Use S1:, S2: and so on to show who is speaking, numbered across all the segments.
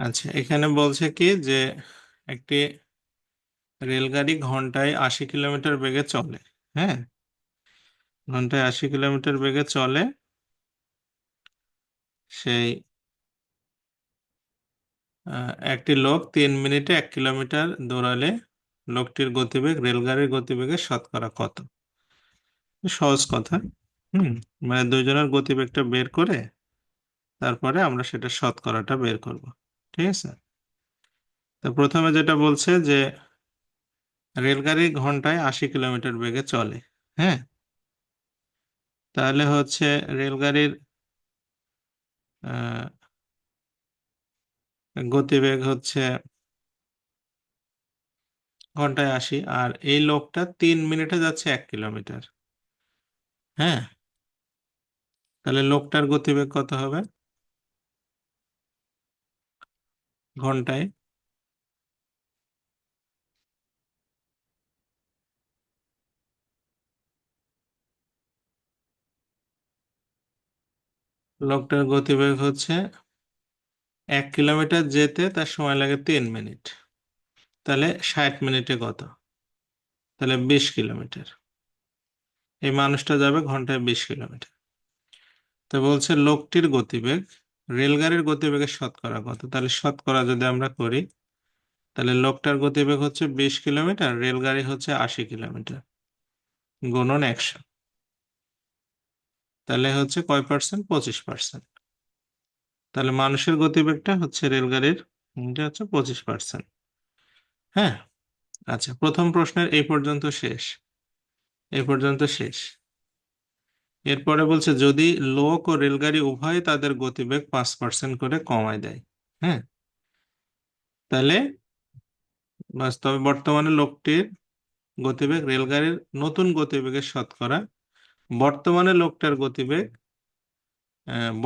S1: আচ্ছা, এখানে বলছে কি যে একটি রেলগাড়ি ঘন্টায় 80 কিলোমিটার বেগে চলে। হ্যাঁ, ঘন্টায় 80 কিলোমিটার বেগে চলে। সেই একটি লোক 3 মিনিটে 1 কিলোমিটার দৌড়ালে লোকটির গতিবেগ রেলগাড়ির গতিবেগের শতকরা কত? সহজ কথা। হুম, মানে দুইজনের গতিবেগটা বের করে তারপরে আমরা সেটা শতকরাটা বের করব। ঠিক আছে। তো প্রথমে যেটা বলছে যে রেলগাড়ি ঘন্টায় 80 কিলোমিটার বেগে চলে। হ্যাঁ, তাহলে হচ্ছে রেলগাড়ির আহ, গতিবেগ হচ্ছে ঘন্টায় 80, আর এই লোকটা 3 মিনিটে যাচ্ছে 1 কিলোমিটার। হ্যাঁ, তাহলে লোকটার গতিবেগ কত হবে ঘন্টায়? লোকটার গতিবেগ হচ্ছে 1 কিলোমিটার যেতে তার সময় লাগে 3 মিনিট। তাহলে 60 মিনিটে কত? তাহলে 20 কিলোমিটার। এই মানুষটা যাবে ঘন্টায় 20 কিলোমিটার। তো বলছে লোকটির গতিবেগ রেলগাড়ির গতিবেগের শতকরা কত? তাহলে শতকরা যদি আমরা করি, তাহলে লোকটার গতিবেগ হচ্ছে 20 কিলোমিটার, রেলগাড়ি হচ্ছে 80 কিলোমিটার, গুণন 100। তাহলে হচ্ছে কয় পার্সেন্ট? 25%। তাহলে মানুষের গতিবেগটা হচ্ছে রেলগাড়ির, এটা হচ্ছে 25%। হ্যাঁ। আচ্ছা, প্রথম প্রশ্নের এই পর্যন্ত শেষ। এই পর্যন্ত শেষ। এরপরে বলছে যদি লোক ও রেলগাড়ি উভয় তাদের গতিবেগ 5% করে কমায় দেয়। হ্যাঁ, তাহলে বাস্তবে বর্তমানে লোকটির গতিবেগ রেলগাড়ির নতুন গতিবেগের শতকরা, বর্তমানে লোকটার গতিবেগ,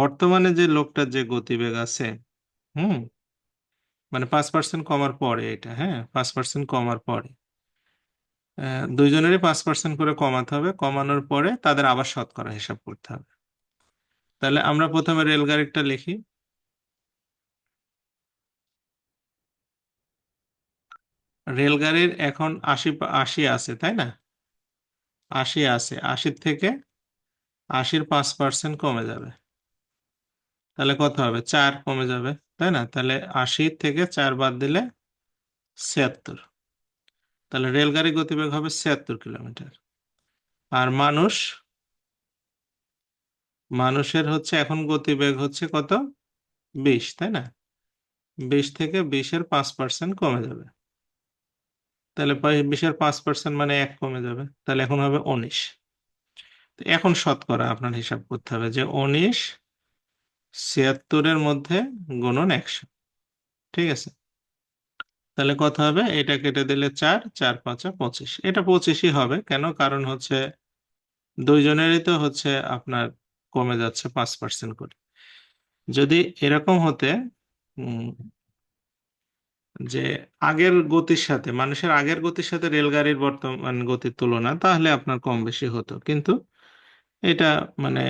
S1: বর্তমানে যে লোকটার যে গতিবেগ আছে, হুম, মানে 5% কমার পরে এটা, হ্যাঁ, 5% কমার পরে দুইজনেরই 5% করে কমাতে হবে। কমানোর পরে তাদের আবার শতকরা হিসাব করতে হবে। তাহলে আমরা প্রথমে রেলগাড়িটা লিখি। রেলগাড়ির এখন 80 80 আছে, তাই না? 80 আছে, 80 থেকে 80-র 5% কমে যাবে। তাহলে কত হবে? 4 কমে যাবে, তাই না? তাহলে 80 থেকে 4 বাদ দিলে 76। তাহলে রেলগাড়ি গতিবেগ হবে 76 কিলোমিটার। আর মানুষের হচ্ছে এখন গতিবেগ হচ্ছে কত? 20, তাই না? 20 থেকে 20-এর 5% কমে যাবে। তাহলে 20-এর 5% মানে 1 কমে যাবে। তাহলে এখন হবে 19। তো এখন শতকরা আপনার হিসাব করতে হবে যে 19 76-এর মধ্যে গুণন 100। ঠিক আছে। তাহলে কত হবে? এটা কেটে দিলে 4, 4 5 25। এটা 25ই হবে। কেন? কারণ হচ্ছে দুইজনেরই তো হচ্ছে আপনার কমে যাচ্ছে 5% করে। যদি এরকম হতে উম, যে আগের গতির সাথে, মানুষের আগের গতির সাথে রেলগাড়ির বর্তমান গতির তুলনা, তাহলে আপনার কম বেশি হতো। কিন্তু এটা মানে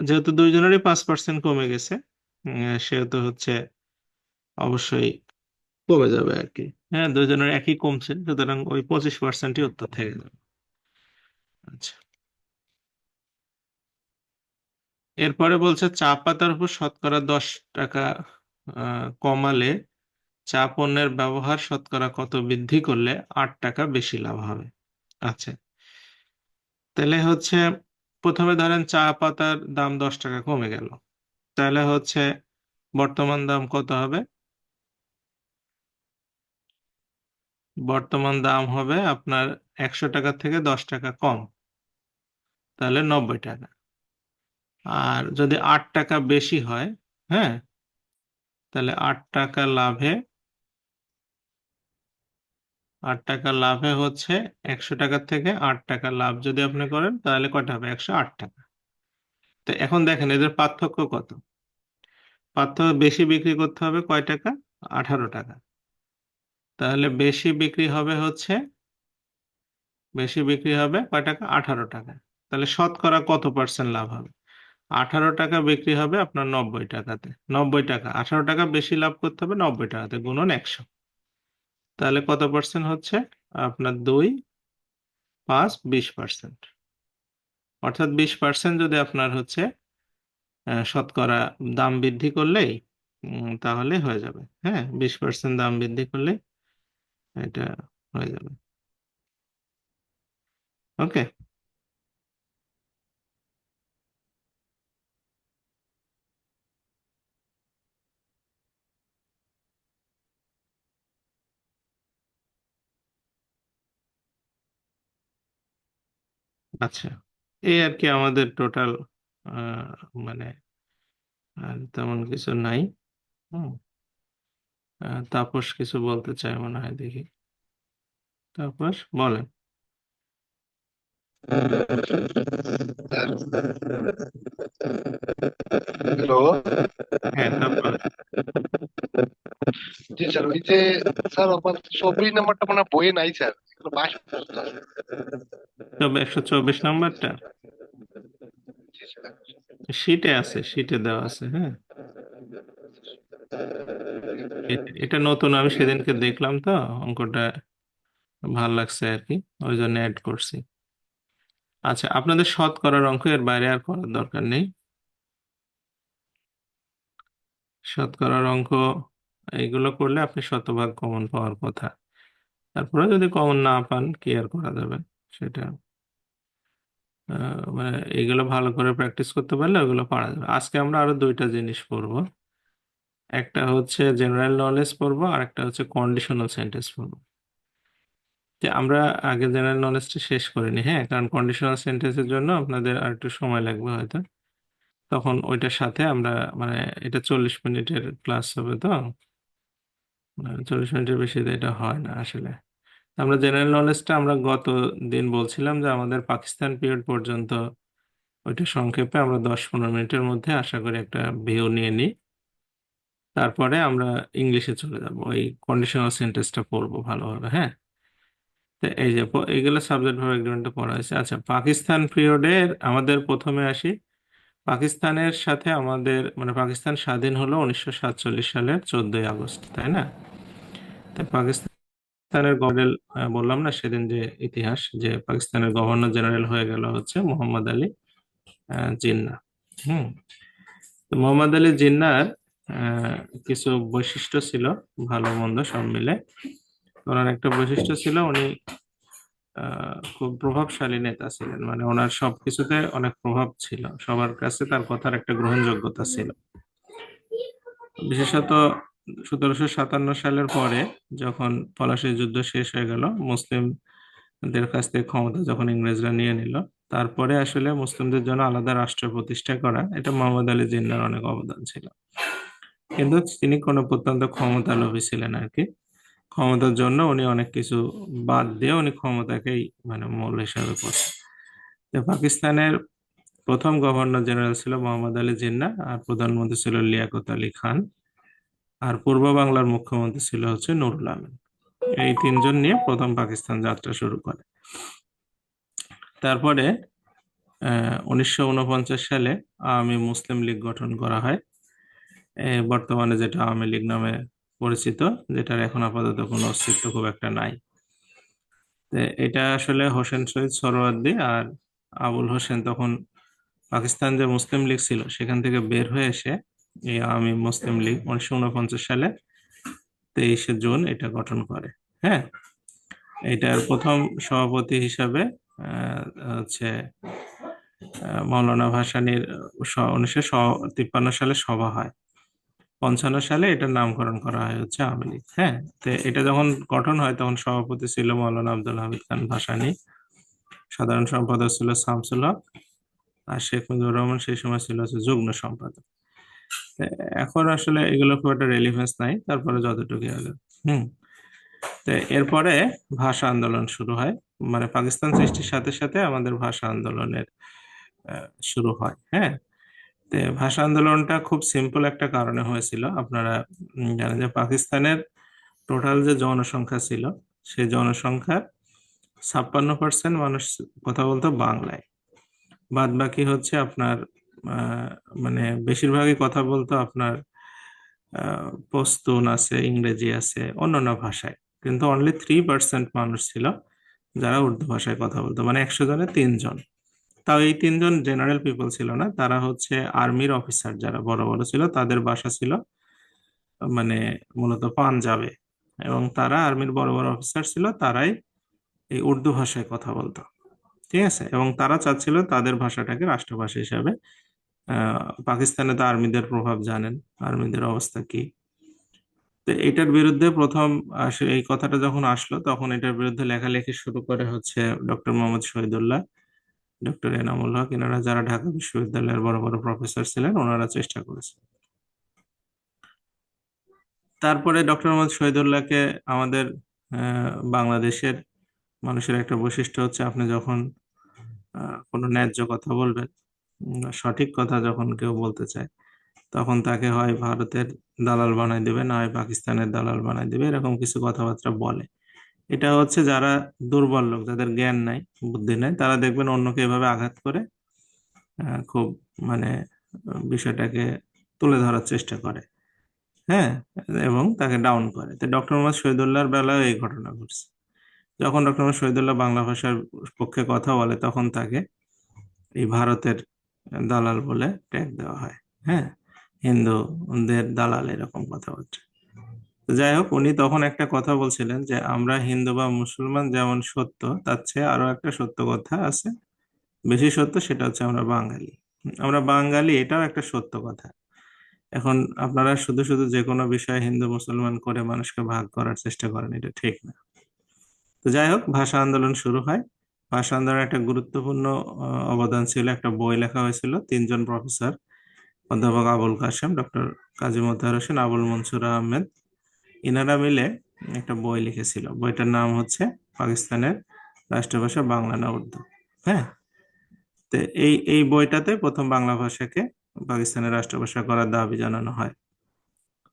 S1: যেহেতু দুইজনেরই 5% কমে গেছে, সেহেতু হচ্ছে অবশ্যই কমে যাবে আর কি। হ্যাঁ, দুজনের একই কমছে, সুতরাং ওই 25%ই উত্তর থেকে যাবে। আচ্ছা, এরপরে বলছে চা পাতার উপর শতকরা 10 টাকা কমালে চা পণ্যের ব্যবহার শতকরা কত বৃদ্ধি করলে 8 টাকা বেশি লাভ হবে? আচ্ছা, তাহলে হচ্ছে প্রথমে ধরেন চা পাতার দাম 10 টাকা কমে গেল। তাহলে হচ্ছে বর্তমান দাম কত হবে? বর্তমান দাম হবে আপনার 100 টাকা থেকে 10 টাকা কম, তাহলে 90 টাকা। আর যদি 8 টাকা বেশি হয়, হ্যাঁ, তাহলে 8 টাকা লাভে, 8 টাকা লাভে হচ্ছে 100 টাকা থেকে 8 টাকা লাভ যদি আপনি করেন, তাহলে কয়টা হবে? 108 টাকা। তো এখন দেখেন এদের পার্থক্য কত। পার্থক্য বেশি বিক্রি করতে হবে কয় টাকা? 18 টাকা। তাহলে বেশি বিক্রি হবে কয় টাকা? 18 টাকা। তাহলে শতকরা কত পার্সেন্ট লাভ হবে? 18 টাকা বিক্রি হবে আপনার 90 টাকাতে, 90 টাকা, 18 টাকা বেশি লাভ করতে হবে 90 টাকাতে, গুণন 100। তাহলে কত পার্সেন্ট হচ্ছে আপনার? 2, 5, 20%। অর্থাৎ 20% যদি আপনার হচ্ছে শতকরা দাম বৃদ্ধি করলেই তাহলে হয়ে যাবে। হ্যাঁ, 20% দাম বৃদ্ধি করলে এটা হয়ে যাবে। ওকে। আচ্ছা, এই আর কি আমাদের টোটাল, মানে আর তেমন কিছু নাই। হুম। তাপস কিছু বলতে চাই মনে হয়, দেখি। তাপস বলেন।
S2: হ্যালো।
S1: হ্যাঁ, তাপস।
S2: জি স্যার, ওই যে স্যার আমার 24 নাম্বারটা মানে বইয়ে নাই স্যার, এগুলো 22 পর্যন্ত আছে।
S1: তবে 124 নাম্বারটা
S2: জি স্যার।
S1: শিটে আছে, শিটে দেওয়া আছে। হ্যাঁ, এটা নতুন, আমি সেদিনকে দেখলাম তো অঙ্কটা, ভাল লাগছে আর কি, ওই জন্য অ্যাড করছি। আচ্ছা, আপনাদের শতকরার অঙ্ক, এর বাইরে আর করার দরকার নেই। শতকরার অঙ্ক এইগুলো করলে আপনি শতভাগ কমন পাওয়ার কথা। তারপরে যদি কমন না পান, কি আর করা যাবে সেটা। মানে এইগুলো ভালো করে প্র্যাকটিস করতে পারলে ওগুলো পারা যাবে। আজকে আমরা আরো দুইটা জিনিস পড়বো। একটা হচ্ছে জেনারেল নলেজ পড়বো, আর একটা হচ্ছে কন্ডিশনাল সেন্টেন্স পড়বো। যে আমরা আগে জেনারেল নলেজটা শেষ করিনি, হ্যাঁ, কারণ কন্ডিশনাল সেন্টেন্সের জন্য আপনাদের আর একটু সময় লাগবে হয়তো। তখন ওইটার সাথে আমরা, মানে এটা 40 মিনিটের ক্লাস হবে তো, 40 মিনিটের বেশি তো এটা হয় না আসলে। আমরা জেনারেল নলেজটা আমরা গত দিন বলছিলাম যে আমাদের পাকিস্তান পিরিয়ড পর্যন্ত ওইটা সংক্ষেপে আমরা 10-15 মিনিটের মধ্যে আশা করি একটা ভিউ নিয়ে নিই। তারপরে আমরা ইংলিশে চলে যাব, ওই কন্ডিশনাল সেন্টেন্সটা পড়বো ভালোভাবে। হ্যাঁ, তো এই যে এইগুলো সাবজেক্ট ভাবে এগ্রিমেন্টে পড়া হয়েছে। আচ্ছা, পাকিস্তান পিরিয়ডের আমাদের প্রথমে আসি। পাকিস্তানের সাথে আমাদের, মানে পাকিস্তান স্বাধীন হলো 1947 সালের 14ই আগস্ট, তাই না? তাই পাকিস্তানের গভর্নর, বললাম না সেদিন যে ইতিহাস, যে পাকিস্তানের গভর্নর জেনারেল হয়ে গেল হচ্ছে মোহাম্মদ আলী জিন্নাহ। হুম। তো মোহাম্মদ আলী জিন্নাহর আহ, কিছু বৈশিষ্ট্য ছিল, ভালো মন্দ সব মিলে। ওনার একটা বৈশিষ্ট্য ছিল, উনি খুব প্রভাবশালী নেতা ছিলেন, মানে ওনার সবকিছুতে অনেক প্রভাব ছিল, সবার কাছে তার কথার একটা গ্রহণযোগ্যতা ছিল। বিশেষত 1757 সালের পরে, যখন পলাশির যুদ্ধ শেষ হয়ে গেল, মুসলিমদের কাছ থেকে ক্ষমতা যখন ইংরেজরা নিয়ে নিল, তারপরে আসলে মুসলিমদের জন্য আলাদা রাষ্ট্র প্রতিষ্ঠা করা, এটা মোহাম্মদ আলী জিন্নাহর অনেক অবদান ছিল। কিন্তু তিনি কোনো প্রত্যন্ত ক্ষমতা লোভী ছিলেন আর কি। ক্ষমতার জন্য উনি অনেক কিছু বাদ দিয়ে উনি ক্ষমতাকেই মানে মূল হিসাবে করছেন। তো পাকিস্তানের প্রথম গভর্নর জেনারেল ছিল মোহাম্মদ আলী জিন্নাহ, আর প্রধানমন্ত্রী ছিল লিয়াকত আলী খান, আর পূর্ব বাংলার মুখ্যমন্ত্রী ছিল হচ্ছে নুরুল আমিন। এই তিনজন নিয়ে প্রথম পাকিস্তান যাত্রা শুরু করে। তারপরে 1949 সালে আওয়ামী মুসলিম লীগ গঠন করা হয়, বর্তমানে যেটা আওয়ামী লীগ নামে পরিচিত, যেটার এখন আপাতত কোনো অস্তিত্ব খুব একটা নাই। তো এটা আসলে হোসেন শহীদ সোহরাওয়ার্দী আর আবুল হোসেন তখন পাকিস্তান যে মুসলিম লীগ ছিল সেখান থেকে বের হয়ে এসে এই আওয়ামী মুসলিম লীগ 1949 সালে 23শে জুন এটা গঠন করে। হ্যাঁ, এটার প্রথম সভাপতি হিসাবে আহ, হচ্ছে মৌলানা ভাসানীর 1953 সালে সভা হয়। 55 সালে এটার নামকরণ করা হয় হচ্ছে আওয়ামী লীগ। হ্যাঁ, তো এটা যখন গঠন হয় তখন সভাপতি ছিল মৌলানা আব্দুল হামিদ খান ভাসানী, সাধারণ সম্পাদক ছিল শামসুল হক, আর শেখ মুজিবুর রহমান সেই সময় ছিল হচ্ছে যুগ্ম সম্পাদক। তো এখন আসলে এগুলো খুব একটা রেলিভেন্স নাই, তারপরে যতটুকু হলো। হুম। তো এরপরে ভাষা আন্দোলন শুরু হয়, মানে পাকিস্তান সৃষ্টির সাথে সাথে আমাদের ভাষা আন্দোলনের শুরু হয়। হ্যাঁ, তো ভাষা আন্দোলনটা খুব সিম্পল একটা কারণে হয়েছিল। আপনারা জানেন যে পাকিস্তানের টোটাল যে জনসংখ্যা ছিল, সেই জনসংখ্যার 56% মানুষ কথা বলতো বাংলায়। বাদ বাকি হচ্ছে আপনার আহ, মানে বেশিরভাগই কথা বলতো আপনার পশতুন আছে, ইংরেজি আছে, অন্যান্য ভাষায়। কিন্তু অনলি 3% মানুষ ছিল যারা উর্দু ভাষায় কথা বলতো, মানে 100 জনে 3 জন। তাও এই 3 জন জেনারেল পিপল ছিল না, তারা হচ্ছে আর্মির অফিসার যারা বড় বড় ছিল, তাদের বাসা ছিল মানে মূলত পাঞ্জাবে। এবং তারা আর্মির বড় বড় অফিসার ছিল, তারাই এই উর্দু ভাষায় কথা বলতো। ঠিক আছে, এবং তারা চাচ্ছিল তাদের ভাষাটাকে রাষ্ট্রভাষা হিসাবে। পাকিস্তানে তো আর্মিদের প্রভাব জানেন, আর্মিদের অবস্থা কি। তো এটার বিরুদ্ধে প্রথম এই কথাটা যখন আসলো, তখন এটার বিরুদ্ধে লেখালেখি শুরু করে হচ্ছে ডক্টর মোহাম্মদ শহীদুল্লাহ, ডক্টর এনামুল হক, এনারা যারা ঢাকা বিশ্ববিদ্যালয়ের বড় বড় প্রফেসর ছিলেন, ওনারা চেষ্টা করেছে। তারপরে ডক্টর মোহাম্মদ শহীদুল্লাহকে আমাদের বাংলাদেশের মানুষের একটা বৈশিষ্ট্য হচ্ছে, আপনি যখন কোনো ন্যায্য কথা বলবেন, সঠিক কথা যখন কেউ বলতে চায়, তখন তাকে হয় ভারতের দালাল বানাই দেবে, না হয় পাকিস্তানের দালাল বানাই দেবে, এরকম কিছু কথাবার্তা বলে। এটা হচ্ছে যারা দুর্বল লোক, যাদের জ্ঞান নাই, বুদ্ধি নাই, তারা দেখবেন অন্যকে এভাবে আঘাত করে খুব মানে বিষয়টাকে তুলে ধরার চেষ্টা করে। হ্যাঁ, এবং তাকে ডাউন করে। তো ডক্টর মোহাম্মদ শহীদুল্লাহর বেলায় এই ঘটনা ঘটছে। যখন ডক্টর মোহাম্মদ শহীদুল্লাহ বাংলা ভাষার পক্ষে কথা বলে, তখন তাকে এই ভারতের দালাল বলে ট্যাগ দেওয়া হয়। হ্যাঁ, হিন্দুদের দালাল, এরকম কথাবার্তা। তো যাই হোক, উনি তখন একটা কথা বলছিলেন যে আমরা হিন্দু বা মুসলমান যেমন সত্য, তার চেয়ে আরো একটা সত্য কথা আছে, বেশি সত্য, সেটা হচ্ছে আমরা বাঙালি। আমরা বাঙালি, এটাও একটা সত্য কথা। এখন আপনারা শুধু শুধু যে কোনো বিষয়ে হিন্দু মুসলমান করে মানুষকে ভাগ করার চেষ্টা করেন, এটা ঠিক না। তো যাই হোক, ভাষা আন্দোলন শুরু হয়। ভাষা আন্দোলনের একটা গুরুত্বপূর্ণ অবদান ছিল, একটা বই লেখা হয়েছিল 3 জন প্রফেসর, অধ্যাপক আবুল কাশেম, ডক্টর কাজী মোতাহার হোসেন, আবুল মনসুর আহমেদ, ইনারা মিলে একটা বই লিখেছিল। বইটার নাম হচ্ছে পাকিস্তানের রাষ্ট্রভাষা বাংলা না উর্দু। হ্যাঁ, তো এই বইটাতে প্রথম বাংলা ভাষাকে পাকিস্তানের রাষ্ট্রভাষা করার দাবি জানানো হয়।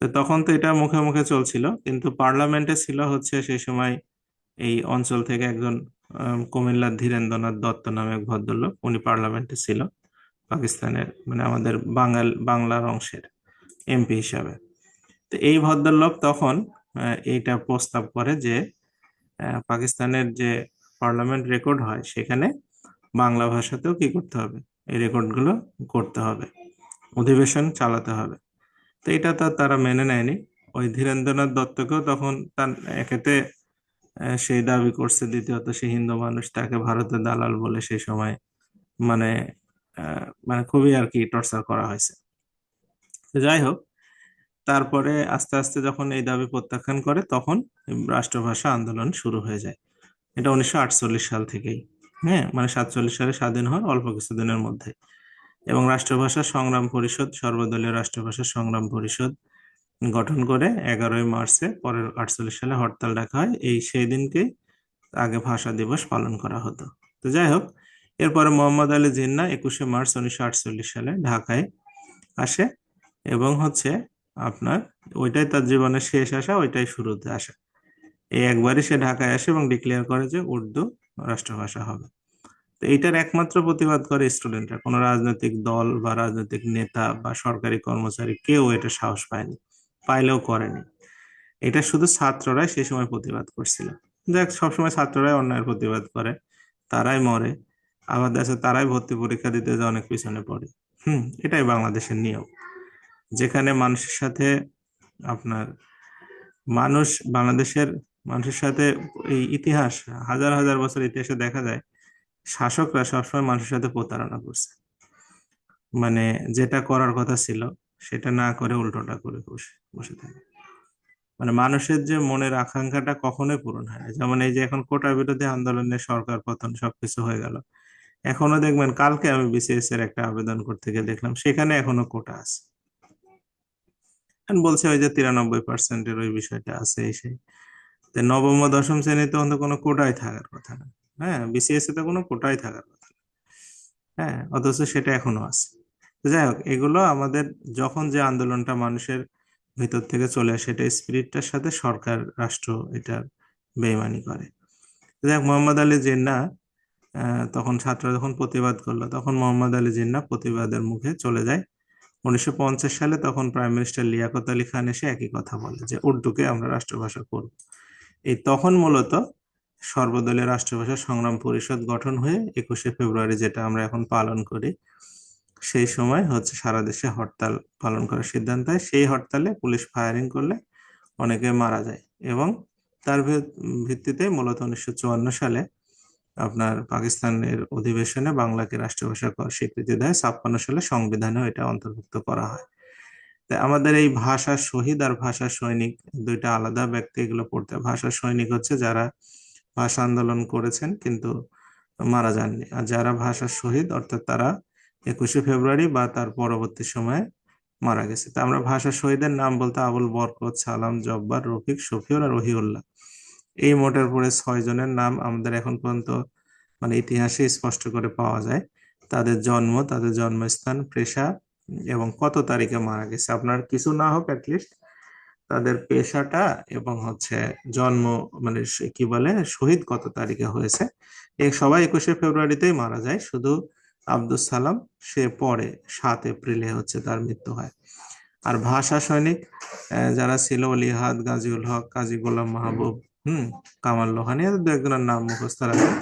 S1: তো তখন তো এটা মুখে মুখে চলছিল, কিন্তু পার্লামেন্টে ছিল হচ্ছে সেই সময় এই অঞ্চল থেকে একজন কুমিল্লার ধীরেন্দ্রনাথ দত্ত নামে এক ভদ্রলোক, উনি পার্লামেন্টে ছিল পাকিস্তানের, মানে আমাদের বাংলার অংশের এমপি হিসাবে। তো এই ভদ্রলোক তখন এইটা প্রস্তাব করে যে পাকিস্তানের যে পার্লামেন্ট রেকর্ড হয়, সেখানে বাংলা ভাষাতেও কি করতে হবে, এই রেকর্ডগুলো করতে হবে, অধিবেশন চালাতে হবে। তো এটা তো তারা মেনে নেয়নি। ওই ধীরেন্দ্রনাথ দত্তকেও তখন তার একেতে সেই দাবি করছে, দ্বিতীয়ত সে হিন্দু মানুষ, তাকে ভারতের দালাল বলে সেই সময় মানে মানে খুবই আর কি টর্চার করা হয়েছে। তো যাই হোক, তারপরে আস্তে আস্তে যখন এই দাবি প্রত্যাখ্যান করে, তখন রাষ্ট্রভাষা আন্দোলন শুরু হয়ে যায়। এটা 1948 সাল থেকেই। হ্যাঁ, মানে 47 সালে স্বাধীন হওয়ার অল্প কিছুদিনের মধ্যে। এবং রাষ্ট্রভাষা সংগ্রাম পরিষদ, সর্বদলীয় রাষ্ট্রভাষা সংগ্রাম পরিষদ গঠন করে 11ই মার্চে পরের 48 সালে হরতাল ডাকা হয়। সেই দিনকে আগে ভাষা দিবস পালন করা হতো। তো যাই হোক, এরপরে মোহাম্মদ আলী জিন্নাহ 21শে মার্চ 1948 সালে ঢাকায় আসে। এবং হচ্ছে আপনার ওইটাই তার জীবনের শেষ আসা, ওইটাই শুরুতে আসা। এই একবারই সে ঢাকায় আসে এবং ডিক্লেয়ার করে যে উর্দু রাষ্ট্রভাষা হবে। তো এইটার একমাত্র প্রতিবাদ করে স্টুডেন্টরা, কোনো রাজনৈতিক দল বা রাজনৈতিক নেতা বা সরকারি কর্মচারী কেউ এটা সাহস পায়নি, পাইলেও করেনি। এটা শুধু ছাত্ররাই সেই সময় প্রতিবাদ করছিল। দেখ, সবসময় ছাত্ররাই অন্যায়ের প্রতিবাদ করে, তারাই মরে, আবার দেশে তারাই ভর্তি পরীক্ষা দিতে যে অনেক পিছনে পড়ে। এটাই বাংলাদেশের নিয়ম, যেখানে মানুষের সাথে আপনার মানুষ, বাংলাদেশের মানুষের সাথে এই ইতিহাস, হাজার হাজার বছর ইতিহাসে দেখা যায় শাসকরা সবসময় মানুষের সাথে প্রতারণা করছে। মানে যেটা করার কথা ছিল সেটা না করে উল্টোটা করে বসে বসে থাকে। মানে মানুষের যে মনের আকাঙ্ক্ষাটা কখনোই পূরণ হয় না। যেমন এই যে এখন কোটা বিরোধী আন্দোলনে সরকার পতন সবকিছু হয়ে গেল, এখনো দেখবেন, কালকে আমি বিসিএস এর একটা আবেদন করতে গিয়ে দেখলাম সেখানে এখনো কোটা আছে। এখন বলছে ওই যে 93%-এর ওই বিষয়টা আছে, এই সেই। তো নবম ও দশম শ্রেণীতে অন্তত কোনো কোটাই থাকার কথা না। হ্যাঁ, বিসিএস এ তো কোনো কোটাই থাকার কথা না। হ্যাঁ, অথচ সেটা এখনো আছে। তো যাই হোক, এগুলো আমাদের যখন যে আন্দোলনটা মানুষের ভিতর থেকে চলে আসে, এটা স্পিরিটটার সাথে সরকার রাষ্ট্র এটা বেইমানি করে। তো যাই হোক, মোহাম্মদ আলী জিন্নাহ তখন ছাত্ররা যখন প্রতিবাদ করলো তখন মোহাম্মদ আলী জিন্নাহ প্রতিবাদের মুখে চলে যায়। 1950 সালে তখন প্রাইম মিনিস্টার লিয়াকত আলী খান এসে একই কথা বলে যে উর্দুকে আমরা রাষ্ট্রভাষা করব। এই তখন মূলত সর্বদলীয় রাষ্ট্রভাষা সংগ্রাম পরিষদ গঠন হয়ে 21শে ফেব্রুয়ারি, যেটা আমরা এখন পালন করি, সেই সময় হচ্ছে সারা দেশে হরতাল পালন করার সিদ্ধান্ত হয়। সেই হরতালে পুলিশ ফায়ারিং করলে অনেকে মারা যায় এবং তার ভিত্তিতে মূলত 1954 সালে আপনার পাকিস্তানের অধিবেশনে বাংলাকে রাষ্ট্রভাষা স্বীকৃতি দেয়। 56 সালে সংবিধানেও এটা অন্তর্ভুক্ত করা হয়। তাই আমাদের এই ভাষা শহীদ আর ভাষা সৈনিক দুইটা আলাদা ব্যক্তি, এগুলো পড়তে হয়। ভাষা সৈনিক হচ্ছে যারা ভাষা আন্দোলন করেছেন কিন্তু মারা যাননি, আর যারা ভাষা শহীদ অর্থাৎ তারা 21শে ফেব্রুয়ারি বা তার পরবর্তী সময়ে মারা গেছে। তা আমরা ভাষা শহীদের নাম বলতে আবুল বরকত, সালাম, জব্বার, রফিক, শফিউল আর রহিউল্লাহ, এই মোটের পরে 6 জনের নাম আমাদের এখন পর্যন্ত মানে ইতিহাসে স্পষ্ট করে পাওয়া যায়। তাদের জন্ম, তাদের জন্মস্থান, পেশা এবং কত তারিখে মারা গেছে। আপনার কিছু না হোক অ্যাটলিস্ট তাদের পেশাটা এবং হচ্ছে জন্ম, মানে কি বলে শহীদ কত তারিখে হয়েছে। এই সবাই 21শে ফেব্রুয়ারিতেই মারা যায়, শুধু আব্দুস সালাম সে পরে 7 এপ্রিলে হচ্ছে তার মৃত্যু হয়। আর ভাষা সৈনিক যারা ছিল অলিহাদ, গাজীউল হক, কাজী গোলাম মাহবুব, কামাল লোহানী, এদের দু একজনের নাম মুখস্থ রাখেন।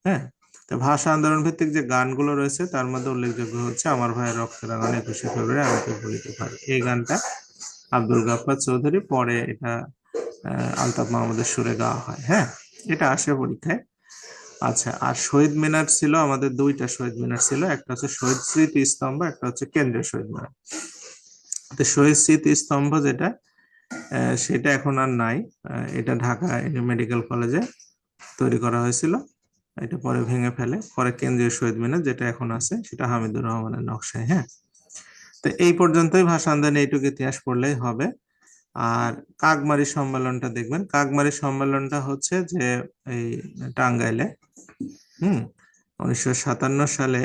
S1: হ্যাঁ, তো ভাষা আন্দোলন ভিত্তিক যে গানগুলো রয়েছে তার মধ্যে উল্লেখযোগ্য হচ্ছে আমার ভাইয়ের রক্তের রাঙানো 21শে ফেব্রুয়ারি আমি তো ভুলিতে পারি, এই গানটা আব্দুল গাফফার চৌধুরী, পরে এটা আলতাফ মাহমুদের সুরে গাওয়া হয়। হ্যাঁ, এটা আসে পরীক্ষায়। আচ্ছা, আর শহীদ মিনার ছিল আমাদের, দুইটা শহীদ মিনার ছিল, একটা হচ্ছে শহীদ স্মৃতি স্তম্ভ, একটা হচ্ছে কেন্দ্রীয় শহীদ মিনার। তো শহীদ স্মৃতি স্তম্ভ যেটা সেটা এখন আর নাই। এটা ঢাকা মেডিকেল কলেজে তৈরি করা হয়েছিল, এটা পরে ভেঙে ফেলে। পরে কেন্দ্রীয় শহীদ মিনার যেটা এখন আছে সেটা হামিদুর রহমানের নকশায়। হ্যাঁ, তো এই পর্যন্তই ভাষা আন্দোলনে এইটুকু ইতিহাস পড়লেই হবে। আর কাকমারি সম্মেলনটা দেখবেন। কাকমারি সম্মেলনটা হচ্ছে যে এই টাঙ্গাইলে 1957 সালে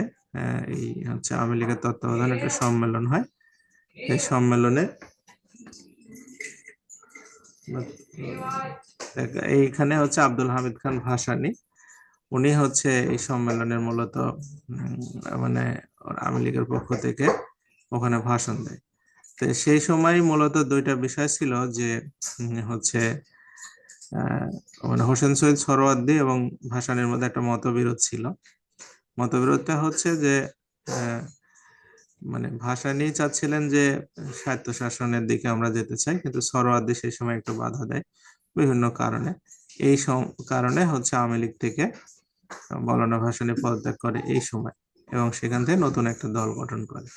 S1: এই হচ্ছে আওয়ামী লীগের তত্ত্বাবধানে একটা সম্মেলন হয়। এই সম্মেলনে এইখানে হচ্ছে আব্দুল হামিদ খান ভাসানী, উনি হচ্ছে এই সম্মেলনের মূলত মানে আওয়ামী লীগের পক্ষ থেকে ওখানে ভাষণ দেয়। তো সেই সময় মূলত দুইটা বিষয় ছিল যে হচ্ছে মানে হোসেন শহীদ সোহরাওয়ার্দী এবং ভাসানীর মধ্যে একটা মতবিরোধ ছিল। মতবিরোধটা হচ্ছে যে আহ, মানে ভাসানী চাচ্ছিলেন যে স্বায়ত্তশাসনের দিকে আমরা যেতে চাই, কিন্তু সোহরাওয়ার্দী সেই সময় একটু বাধা দেয় বিভিন্ন কারণে। এই কারণে হচ্ছে আওয়ামী লীগ থেকে মওলানা ভাসানী পদত্যাগ করে এই সময় এবং সেখান থেকে নতুন একটা দল গঠন করে।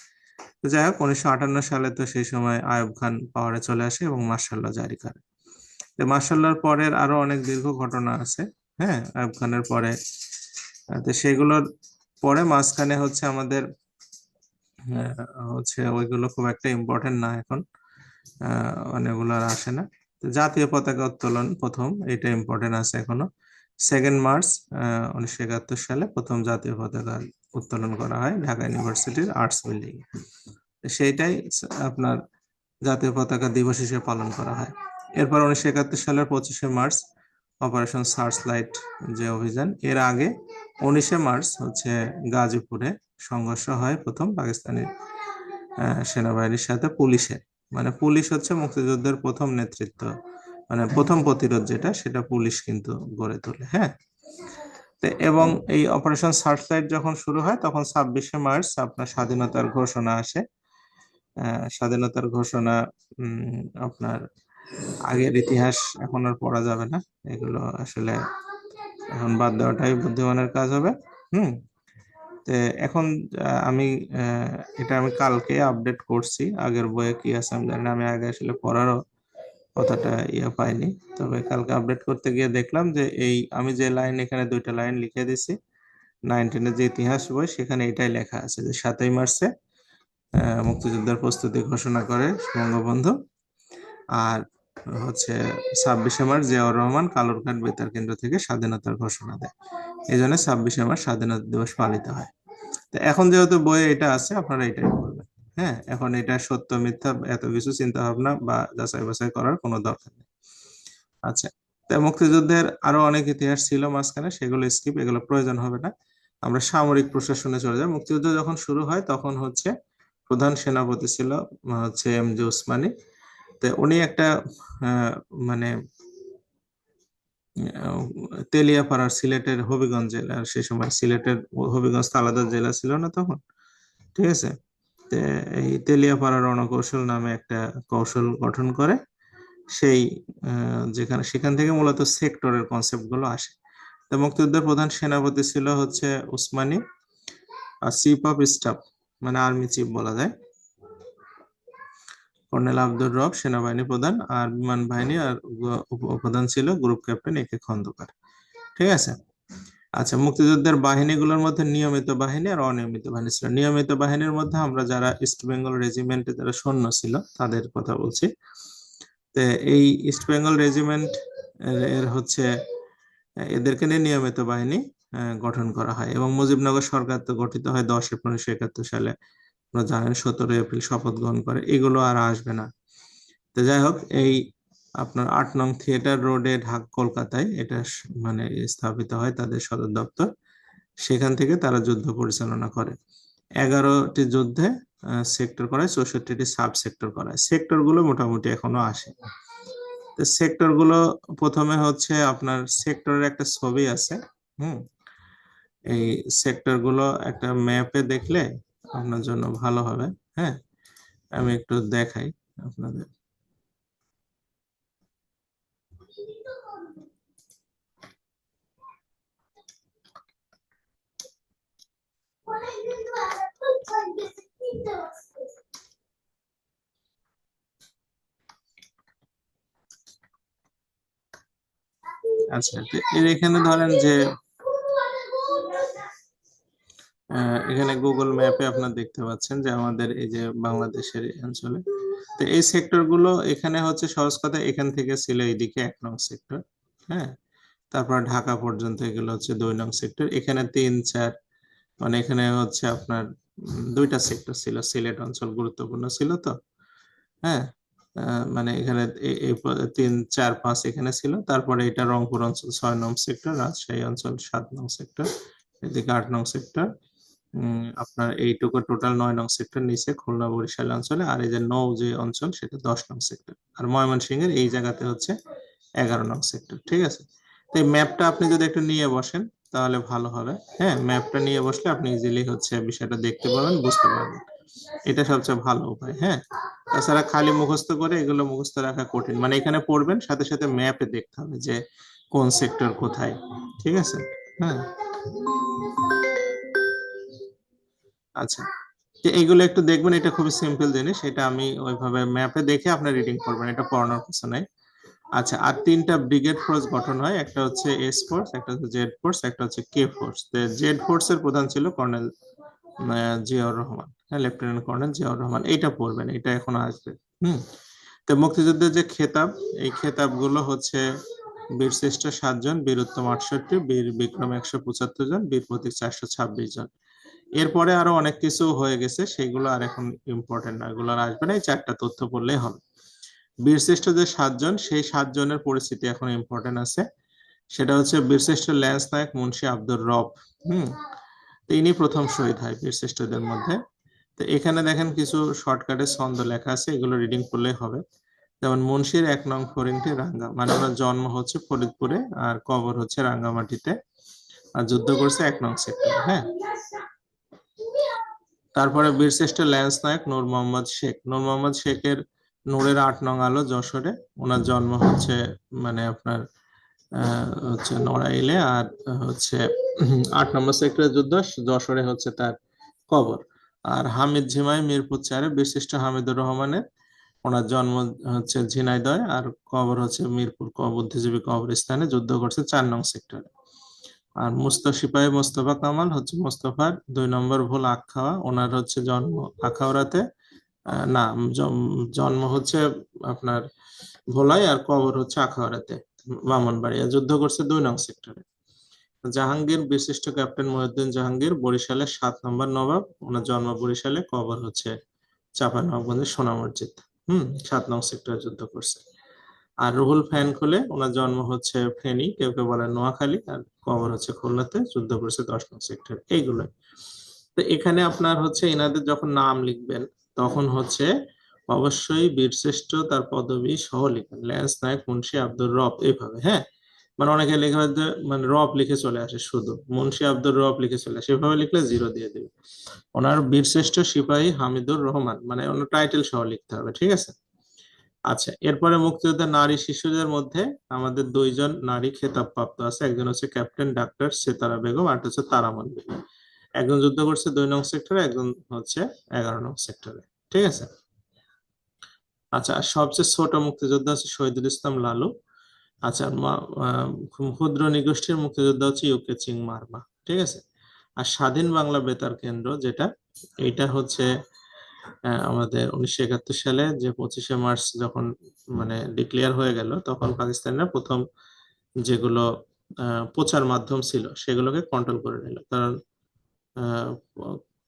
S1: তো যাই হোক, 1958 সালে তো সেই সময় আইয়ুব খান পাওয়ারে চলে আসে এবং মার্শাল ল জারি করে। তো মার্শাল লর পরের আরো অনেক দীর্ঘ ঘটনা আছে। হ্যাঁ, আইয়ুব খানের পরে তো সেগুলোর পরে মাঝখানে হচ্ছে আমাদের হচ্ছে ওইগুলো খুব একটা ইম্পর্টেন্ট না এখন, মানে ওগুলো আর আসে না। তো জাতীয় পতাকা উত্তোলন প্রথম, এটা ইম্পর্টেন্ট আছে এখনো। 2 মার্চ 1971 সালে প্রথম জাতীয় পতাকা উত্তোলন করা হয় ঢাকা ইউনিভার্সিটির আর্টস বিল্ডিং। সেইটাই আপনার জাতীয় পতাকা দিবস হিসেবে পালন করা হয়। এরপর 1971 সালের 25শে মার্চ অপারেশন সার্চ লাইট যে অভিযান, এর আগে 19শে মার্চ হচ্ছে গাজীপুরে সংঘর্ষ হয় প্রথম পাকিস্তানি সেনাবাহিনীর সাথে পুলিশের। মানে পুলিশ হচ্ছে মুক্তিযুদ্ধের প্রথম নেতৃত্ব, মানে প্রথম প্রতিরোধ যেটা, সেটা পুলিশ কিন্তু গড়ে তোলে। হ্যাঁ, এবং এই অপারেশন সার্চ লাইট যখন শুরু হয় তখন 26শে মার্চ আপনার স্বাধীনতার ঘোষণা আসে। স্বাধীনতার ঘোষণা আপনার আগের ইতিহাস এখন আর পড়া যাবে না, এগুলো আসলে এখন বাদ দেওয়াটাই বুদ্ধিমানের কাজ হবে। হুম তো এখন আমি এটা আমি কালকে আপডেট করছি, আগের বইয়ে কি আছে আমি জানি না, আমি আগে আসলে পড়ারও কথাটা পাইনি। তবে কালকে আপডেট করতে গিয়ে দেখলাম যে এই আমি যে লাইন, এখানে দুইটা লাইন লিখে দিছি 9-10 যে ইতিহাস বই, সেখানে এটাই লেখা আছে যে 7ই মার্চে মুক্তিযুদ্ধের প্রস্তুতি ঘোষণা করে বঙ্গবন্ধু। আর হচ্ছে 26শে মার্চ জিয়াউর রহমান কালুরঘাট বেতার কেন্দ্র থেকে স্বাধীনতার ঘোষণা দেয়। এই জন্য 26শে মার্চ স্বাধীনতা দিবস পালিত হয়। তো এখন যেহেতু বইয়ে এটা আছে, আপনারা এটাই করবেন। হ্যাঁ, এখন এটা সত্য মিথ্যা এত কিছু চিন্তা ভাবনা বা যাচাই বাছাই করার কোনো দরকার নেই। আচ্ছা, তাই মুক্তিযুদ্ধের আরো অনেক ইতিহাস ছিল মাঝখানে, সেগুলো স্কিপ, এগুলো প্রয়োজন হবে না। আমরা সামরিক প্রশাসনে চলে যাই। মুক্তিযুদ্ধ যখন শুরু হয় তখন হচ্ছে প্রধান সেনাপতি ছিল হচ্ছে এম জি ওসমানী। তো উনি একটা আহ, মানে আহ, তেলিয়াপাড়ার, সিলেটের হবিগঞ্জ জেলার, সে সময় সিলেটের হবিগঞ্জ তো আলাদা জেলা ছিল না তখন, ঠিক আছে। তো এই তেলিয়াপাড়া রণকৌশল নামে একটা কৌশল গঠন করে, সেই যেখানে সেখান থেকে মূলত সেক্টরের কনসেপ্ট গুলো আসে। তো মুক্তিযুদ্ধের প্রধান সেনাপতি ছিল হচ্ছে উসমানী, আর চিফ অফ স্টাফ মানে আর্মি চিফ বলা যায় কর্নেল আব্দুর রব সেনাবাহিনী প্রধান, আর বিমান বাহিনী আর উপপ্রধান ছিল গ্রুপ ক্যাপ্টেন এ কে খন্দকার, ঠিক আছে। আচ্ছা, মুক্তিযুদ্ধের বাহিনীগুলোর মধ্যে নিয়মিত বাহিনী আর অনিয়মিত বাহিনী ছিল। নিয়মিত বাহিনীর মধ্যে আমরা যারা ইস্ট বেঙ্গল রেজিমেন্টে যারা সৈন্য ছিল তাদের কথা বলছি। তো এই ইস্ট বেঙ্গল রেজিমেন্ট এর হচ্ছে এদেরকে নিয়ে নিয়মিত বাহিনী গঠন করা হয়, এবং মুজিবনগর সরকার তো গঠিত হয় 10 এপ্রিল 1971 সালে। আপনারা জানেন 17 এপ্রিল শপথ গ্রহণ করে, এগুলো আর আসবে না। তো যাই হোক, এই আপনার 8 নং থিয়েটার রোডে কলকাতায় এটা মানে স্থাপিত হয় তাদের সদর দপ্তর। সেখান থেকে তারা যুদ্ধ পরিচালনা করে। 11টি যুদ্ধে সেক্টর করায়, 64টি সাব সেক্টর করায়। সেক্টর গুলো মোটামুটি এখনো আসে। তো সেক্টর গুলো প্রথমে হচ্ছে আপনার সেক্টরের একটা ছবি আছে। হুম। এই সেক্টর গুলো একটা ম্যাপে দেখলে আপনার জন্য ভালো হবে। হ্যাঁ, আমি একটু দেখাই আপনাদের। আচ্ছা, তো এর এখানে ধরেন যে এখানে গুগল ম্যাপে আপনার দেখতে পাচ্ছেন যে আমাদের এই যে বাংলাদেশের এই অঞ্চলে, তো এই সেক্টর গুলো এখানে হচ্ছে সহজ কথা, এখান থেকে ছিল এইদিকে 1 নং সেক্টর। হ্যাঁ, তারপর ঢাকা পর্যন্ত এগুলো হচ্ছে 2 নং সেক্টর। এখানে 3, 4 মানে এখানে হচ্ছে আপনার দুইটা সেক্টর ছিল। সিলেট অঞ্চল গুরুত্বপূর্ণ ছিল তো। হ্যাঁ, মানে এখানে 3, 4, 5 এখানে ছিল। তারপরে এটা রংপুর অঞ্চল 6 নং সেক্টর, রাজশাহী অঞ্চল 7 নং সেক্টর, এদিকে 8 নং সেক্টর। আপনার এইটুকু টোটাল 9 নং সেক্টর নিচে খুলনা বরিশাল অঞ্চলে, আর এই যে নৌ যে অঞ্চল সেটা 10 নং সেক্টর, আর ময়মনসিংহের এই জায়গাতে হচ্ছে 11 নং সেক্টর, ঠিক আছে। তো এই ম্যাপটা আপনি যদি একটু নিয়ে বসেন তাহলে ভালো হবে। হ্যাঁ, ম্যাপটা নিয়ে বসলে আপনি ইজিলি হচ্ছে বিষয়টা দেখতে পাবেন, বুঝতে পারবেন। এটা সবচেয়ে ভালো উপায়। হ্যাঁ, তাছাড়া খালি মুখস্থ করে এগুলো মুখস্থ রাখা কঠিন, মানে এখানে পড়বেন সাথে সাথে ম্যাপে দেখতে হবে যে কোন সেক্টর কোথায়, ঠিক আছে। হ্যাঁ, আচ্ছা, তো এইগুলো একটু দেখবেন, এটা খুবই সিম্পল জিনিস, এটা আমি ওইভাবে ম্যাপে দেখে আপনি রিডিং করবেন, এটা পড়ানোর কিছু নাই। আচ্ছা, আর 3টা ব্রিগেড ফোর্স গঠন হয়, একটা হচ্ছে এস ফোর্স, একটা হচ্ছে জেড ফোর্স, একটা হচ্ছে কে ফোর্স। জেড ফোর্স এর প্রধান ছিল কর্নেল জিয়াউর রহমান। হ্যাঁ, লেফটেন্যান্ট কর্নেল জিয়াউর রহমান, এইটা পড়বেন, এটা এখন আসবে। হুম। তো মুক্তিযুদ্ধের যে খেতাব, এই খেতাব গুলো হচ্ছে বীরশ্রেষ্ঠ 7 জন, বীর উত্তম 68, বীর বিক্রম 175 জন, বীর প্রতীক 426 জন। এরপরে আরো অনেক কিছু হয়ে গেছে, সেগুলো আর এখন ইম্পর্টেন্ট না, এগুলো আর আসবে না, এই 4টা তথ্য পড়লেই হবে। বীরশ্রেষ্ঠ যে 7 জন, সেই 7 জনের পরিস্থিতি এখন ইম্পর্টেন্ট আছে। সেটা হচ্ছে বীরশ্রেষ্ঠ ল্যান্স নায়ক মুন্সি আব্দুর রব। হুম। তো ইনি প্রথম শহীদ হয় বীরশ্রেষ্ঠদের মধ্যে। তো এখানে দেখেন কিছু শর্টকাটে ছন্দ লেখা আছে, এগুলো রিডিং করলেই হবে। যেমন মুন্সির 1 নং ফরিংটি রাঙ্গা, মানে ওনার জন্ম হচ্ছে ফরিদপুরে আর কবর হচ্ছে রাঙ্গামাটিতে, আর যুদ্ধ করছে 1 নং সেক্টরে। হ্যাঁ, তারপরে বীরশ্রেষ্ঠ ল্যান্স নায়ক নূর মোহাম্মদ শেখ। নূর মোহাম্মদ শেখের নূরের 8 নং আলো যশোরে, ওনার জন্ম হচ্ছে মানে আপনার হচ্ছে নড়াইলে, আর হচ্ছে 8 নম্বর সেক্টরের যুদ্ধ যশোরে হচ্ছে তার কবর। আর হামিদ ঝিমাই মিরপুর 4-এ, বীরশ্রেষ্ঠ হামিদুর রহমানের ওনার জন্ম হচ্ছে ঝিনাইদহ, আর কবর হচ্ছে মিরপুর বুদ্ধিজীবী কবরস্থানে, যুদ্ধ করছে 4 নং সেক্টরে। আর সিপাহী মোস্তফা কামাল হচ্ছে মোস্তফার 2 নম্বর ভুল আখাউড়া, ওনার হচ্ছে জন্ম আখাউড়াতে, না, জন্ম হচ্ছে আপনার ভোলাই, আর কবর হচ্ছে আখাউড়াতে ব্রাহ্মণবাড়িয়া, যুদ্ধ করছে 2 নং সেক্টরে। জাহাঙ্গীর বিশিষ্ট ক্যাপ্টেন মহিউদ্দিন জাহাঙ্গীর বরিশালের 7 নম্বর নবাব, ওনার জন্ম বরিশালে, কবর হচ্ছে চাঁপাইনবাবগঞ্জের সোনা মসজিদ। 7 নং সেক্টরে যুদ্ধ করছে। আর রুহুল ফ্যান খুলে, ওনার জন্ম হচ্ছে ফেনী, কেউ কেউ বলে নোয়াখালী, আর কবর হচ্ছে খুলনাতে, যুদ্ধ করেছে 10 নং সেক্টর। এইগুলো। তো এখানে আপনার হচ্ছে এনাদের যখন নাম লিখবেন, তখন হচ্ছে অবশ্যই বীরশ্রেষ্ঠ তার পদবী সহ লিখবেন, ল্যান্স নায়ক মুন্সি আব্দুর রব, এইভাবে। হ্যাঁ, মানে অনেকে লেখা হয় যে মানে রব লিখে চলে আসে, শুধু মুন্সি আব্দুর রব লিখে চলে আসে, এভাবে লিখলে 0 দিয়ে দেবে। ওনার বীরশ্রেষ্ঠ সিপাহী হামিদুর রহমান, মানে ওনার টাইটেল সহ লিখতে হবে, ঠিক আছে? আচ্ছা, এরপরে মুক্তিযোদ্ধা নারী শিশুদের মধ্যে আমাদের 2জন নারী খেতাবপ্রাপ্ত আছে, একজন হচ্ছে ক্যাপ্টেন ডাক্তার সেতারা বেগম, আর একটা হচ্ছে তারামন বেগম। একজন যুদ্ধ করছে 2 নং সেক্টরে, একজন হচ্ছে 11 নং সেক্টরে, ঠিক আছে? আচ্ছা, আর সবচেয়ে ছোট মুক্তিযোদ্ধা হচ্ছে শহীদুল ইসলাম লালু। আচ্ছা, ক্ষুদ্র নিগোষ্ঠীর মুক্তিযোদ্ধা হচ্ছে ইউকে চিং মারমা, ঠিক আছে? আর স্বাধীন বাংলা বেতার কেন্দ্র যেটা, এটা হচ্ছে আমাদের 1971 সালে যে 25শে মার্চ যখন মানে ডিক্লেয়ার হয়ে গেল, তখন পাকিস্তানিরা প্রথম যেগুলো প্রচার মাধ্যম ছিল সেগুলোকে কন্ট্রোল করে নিল। কারণ আহ,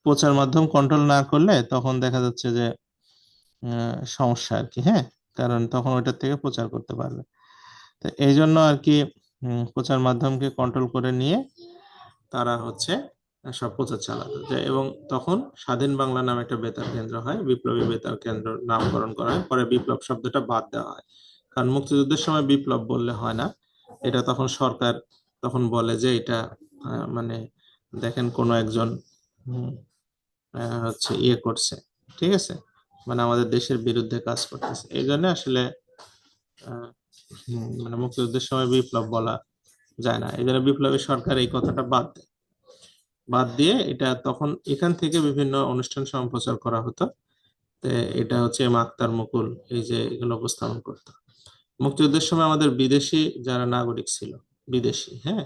S1: প্রচার মাধ্যম কন্ট্রোল না করলে তখন দেখা যাচ্ছে যে সমস্যা আর কি। হ্যাঁ, কারণ তখন ওইটার থেকে প্রচার করতে পারবে। তো এই জন্য আর কি প্রচার মাধ্যমকে কন্ট্রোল করে নিয়ে তারা হচ্ছে সব প্রচার চালাতো এবং তখন স্বাধীন বাংলা নামে একটা বেতার কেন্দ্র হয়, বিপ্লবী বেতার কেন্দ্র নামকরণ করা হয়। পরে বিপ্লব শব্দটা বাদ দেওয়া হয়, কারণ মুক্তিযুদ্ধের সময় বিপ্লব বললে হয় না। এটা তখন সরকার তখন বলে যে এটা মানে দেখেন কোনো একজন উম, হচ্ছে ইয়ে করছে, ঠিক আছে, মানে আমাদের দেশের বিরুদ্ধে কাজ করতেছে, এই জন্য আসলে আহ, মানে মুক্তিযুদ্ধের সময় বিপ্লব বলা যায় না, এই জন্য বিপ্লবী সরকার এই কথাটা বাদ দিয়ে এটা তখন এখান থেকে বিভিন্ন অনুষ্ঠান সম্প্রচার করা হতো। তো এটা হচ্ছে আক্তার মুকুল এই যে এগুলো উপস্থাপন করতো। মুক্তিযুদ্ধের সময় আমাদের বিদেশি যারা নাগরিক ছিল, বিদেশি, হ্যাঁ,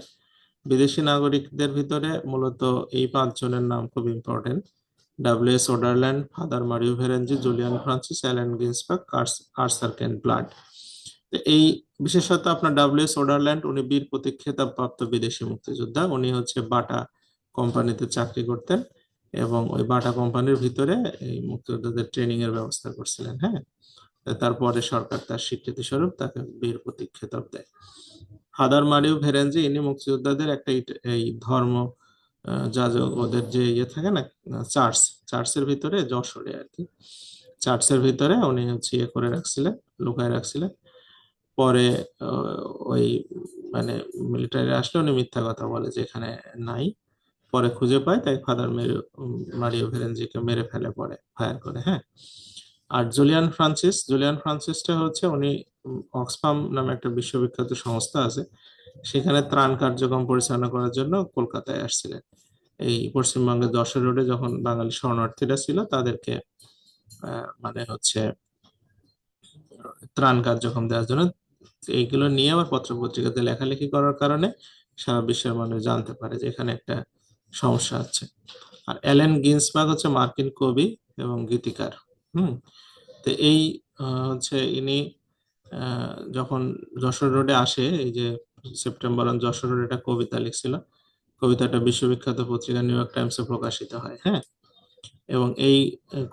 S1: বিদেশি নাগরিকদের ভিতরে মূলত এই 5 জনের নাম খুব important: W S. Ouderland, father Mario Veronesi, Julian Francis, Allen Ginsberg, Arthur Ken Blood. তো এই বিশেষত আপনার ডাব্লিউ.এস. ওডারল্যান্ড, উনি বীর প্রতীক খেতাব প্রাপ্ত বিদেশি মুক্তিযোদ্ধা। উনি হচ্ছে বাটা কোম্পানিতে চাকরি করতেন এবং ওই বাটা কোম্পানির ভিতরে এই মুক্তিযোদ্ধাদের ট্রেনিং এর ব্যবস্থা করছিলেন। হ্যাঁ, তারপরে সরকার তার স্বীকৃতি স্বরূপ তাকে বীর প্রতীক খেতাব দেয়। ফাদার মারিও ভেরেনজি, ইনি মুক্তিযোদ্ধাদের একটা এই ধর্ম যাজক, ওদের যে ইয়ে থাকে না, চার্চ, চার্চের ভিতরে, যশোরে আর কি, চার্চের ভিতরে উনি হচ্ছে ইয়ে করে রাখছিলেন, লুকায় রাখছিলেন। পরে ওই মানে মিলিটারি আসলে উনি মিথ্যা কথা বলে যে এখানে নাই। পরে খুঁজে পায়, তাই ফাদার মারিও ভেরেনজিকে মেরে ফেলে পরে ফায়ার করে। হ্যাঁ, আর জুলিয়ান ফ্রান্সিসটা হচ্ছে উনি অক্সফাম নামে একটা বিশ্ববিখ্যাত সংস্থা আছে, সেখানে ত্রাণ কার্যক্রম পরিচালনা করার জন্য কলকাতায় আসছিলেন। এই পশ্চিমবঙ্গের যশোর রোডে যখন বাঙালি শরণার্থীরা ছিল, তাদেরকে মানে হচ্ছে ত্রাণ কার্যক্রম দেওয়ার জন্য। এইগুলো নিয়ে আবার পত্র পত্রিকাতে লেখালেখি করার কারণে সারা বিশ্বের মানুষ জানতে পারে যে এখানে একটা সমস্যা আছে। আর অ্যালেন গিন্সবার্গ হচ্ছে মার্কিন কবি এবং গীতিকার। হুম। তো এই হচ্ছে ইনি যখন যশোর রোডে আসে, এই যে সেপ্টেম্বর অন যশোর রোডে একটা কবিতা লিখছিল, কবিতাটা বিশ্ববিখ্যাত পত্রিকা নিউ ইয়র্ক টাইমসে প্রকাশিত হয়। হ্যাঁ, এবং এই